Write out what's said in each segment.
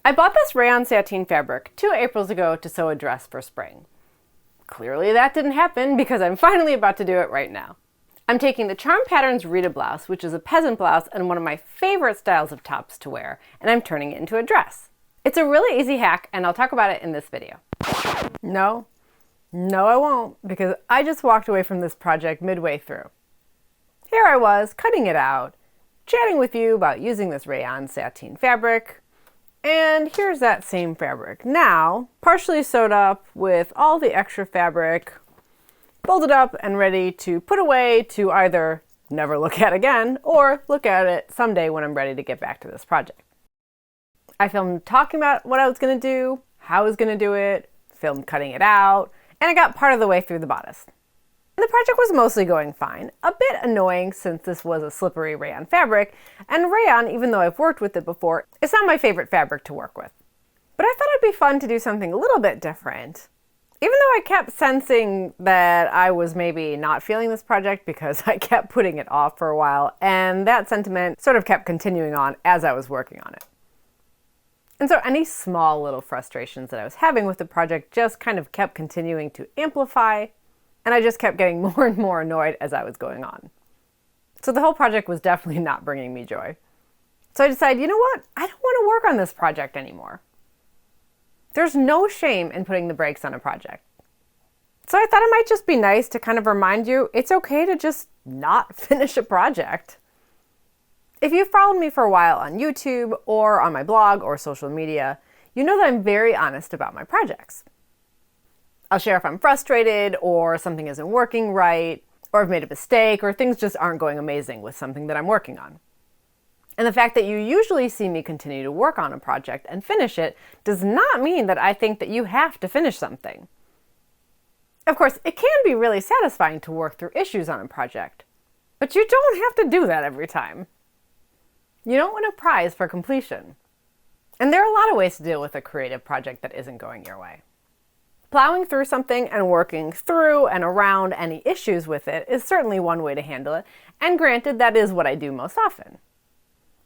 I bought this rayon sateen fabric 2 Aprils ago to sew a dress for spring. Clearly that didn't happen because I'm finally about to do it right now. I'm taking the Charm Patterns Rita blouse, which is a peasant blouse and one of my favorite styles of tops to wear, and I'm turning it into a dress. It's a really easy hack and I'll talk about it in this video. No, I won't, because I just walked away from this project midway through. Here I was, cutting it out, chatting with you about using this rayon sateen fabric, and here's that same fabric now, partially sewed up with all the extra fabric, folded up and ready to put away to either never look at again or look at it someday when I'm ready to get back to this project. I filmed talking about what I was going to do, how I was going to do it, filmed cutting it out, and I got part of the way through the bodice. The project was mostly going fine, a bit annoying since this was a slippery rayon fabric, and rayon, even though I've worked with it before, is not my favorite fabric to work with. But I thought it'd be fun to do something a little bit different. Even though I kept sensing that I was maybe not feeling this project because I kept putting it off for a while, and that sentiment sort of kept continuing on as I was working on it. And so any small little frustrations that I was having with the project just kind of kept continuing to amplify, and I just kept getting more and more annoyed as I was going on. So the whole project was definitely not bringing me joy. So I decided, you know what? I don't want to work on this project anymore. There's no shame in putting the brakes on a project. So I thought it might just be nice to kind of remind you it's okay to just not finish a project. If you've followed me for a while on YouTube or on my blog or social media, you know that I'm very honest about my projects. I'll share if I'm frustrated or something isn't working right, or I've made a mistake, or things just aren't going amazing with something that I'm working on. And the fact that you usually see me continue to work on a project and finish it does not mean that I think that you have to finish something. Of course, it can be really satisfying to work through issues on a project, but you don't have to do that every time. You don't win a prize for completion. And there are a lot of ways to deal with a creative project that isn't going your way. Plowing through something and working through and around any issues with it is certainly one way to handle it, and granted, that is what I do most often.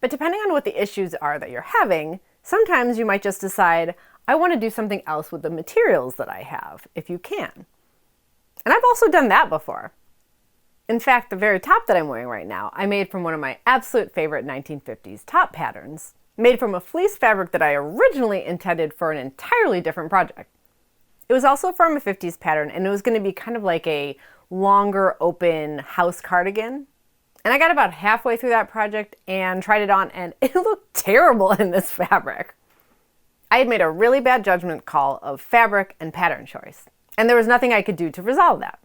But depending on what the issues are that you're having, sometimes you might just decide, I want to do something else with the materials that I have, if you can. And I've also done that before. In fact, the very top that I'm wearing right now, I made from one of my absolute favorite 1950s top patterns, made from a fleece fabric that I originally intended for an entirely different project. It was also from a 50s pattern, and it was going to be kind of like a longer open house cardigan. And I got about halfway through that project and tried it on, and it looked terrible in this fabric. I had made a really bad judgment call of fabric and pattern choice, and there was nothing I could do to resolve that.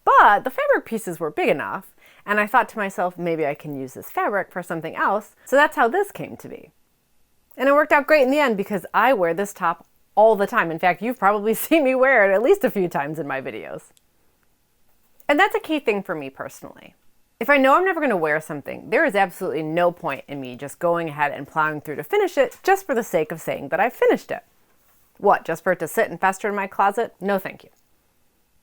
But the fabric pieces were big enough, and I thought to myself, maybe I can use this fabric for something else, so that's how this came to be. And it worked out great in the end because I wear this top all the time. In fact, you've probably seen me wear it at least a few times in my videos. And that's a key thing for me personally. If I know I'm never going to wear something, there is absolutely no point in me just going ahead and plowing through to finish it just for the sake of saying that I've finished it. What, just for it to sit and fester in my closet? No thank you.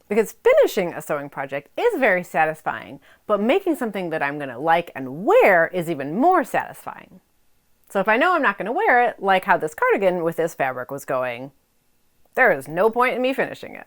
Because finishing a sewing project is very satisfying, but making something that I'm going to like and wear is even more satisfying. So if I know I'm not going to wear it, like how this cardigan with this fabric was going, there is no point in me finishing it.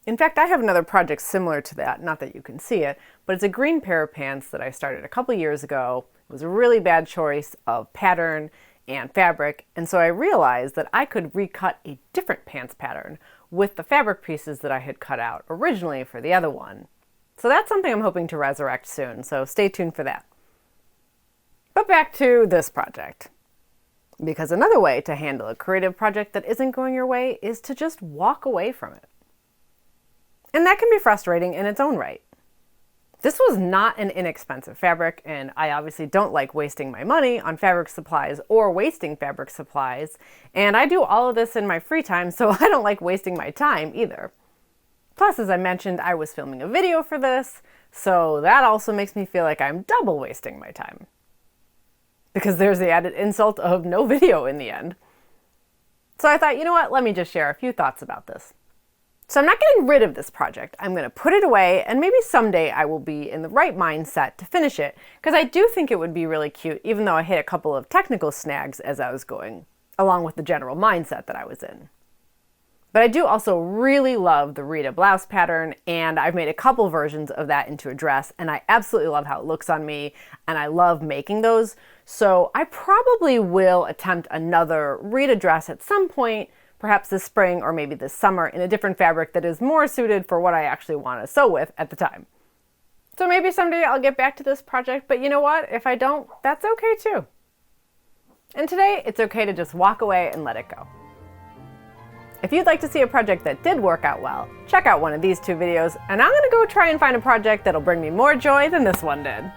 In fact, I have another project similar to that, not that you can see it, but it's a green pair of pants that I started a couple years ago. It was a really bad choice of pattern and fabric, and so I realized that I could recut a different pants pattern with the fabric pieces that I had cut out originally for the other one. So that's something I'm hoping to resurrect soon, so stay tuned for that. But back to this project. Because another way to handle a creative project that isn't going your way is to just walk away from it. And that can be frustrating in its own right. This was not an inexpensive fabric, and I obviously don't like wasting my money on fabric supplies or wasting fabric supplies, and I do all of this in my free time, so I don't like wasting my time either. Plus, as I mentioned, I was filming a video for this, so that also makes me feel like I'm double wasting my time. Because there's the added insult of no video in the end. So I thought, you know what, let me just share a few thoughts about this. So I'm not getting rid of this project. I'm going to put it away, and maybe someday I will be in the right mindset to finish it, because I do think it would be really cute, even though I hit a couple of technical snags as I was going along with the general mindset that I was in. But I do also really love the Rita blouse pattern, and I've made a couple versions of that into a dress, and I absolutely love how it looks on me, and I love making those. So I probably will attempt another Rita dress at some point, perhaps this spring or maybe this summer, in a different fabric that is more suited for what I actually want to sew with at the time. So maybe someday I'll get back to this project, but you know what? If I don't, that's okay too. And today, it's okay to just walk away and let it go. If you'd like to see a project that did work out well, check out one of these two videos, and I'm gonna go try and find a project that'll bring me more joy than this one did.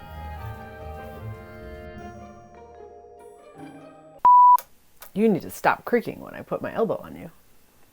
You need to stop creaking when I put my elbow on you.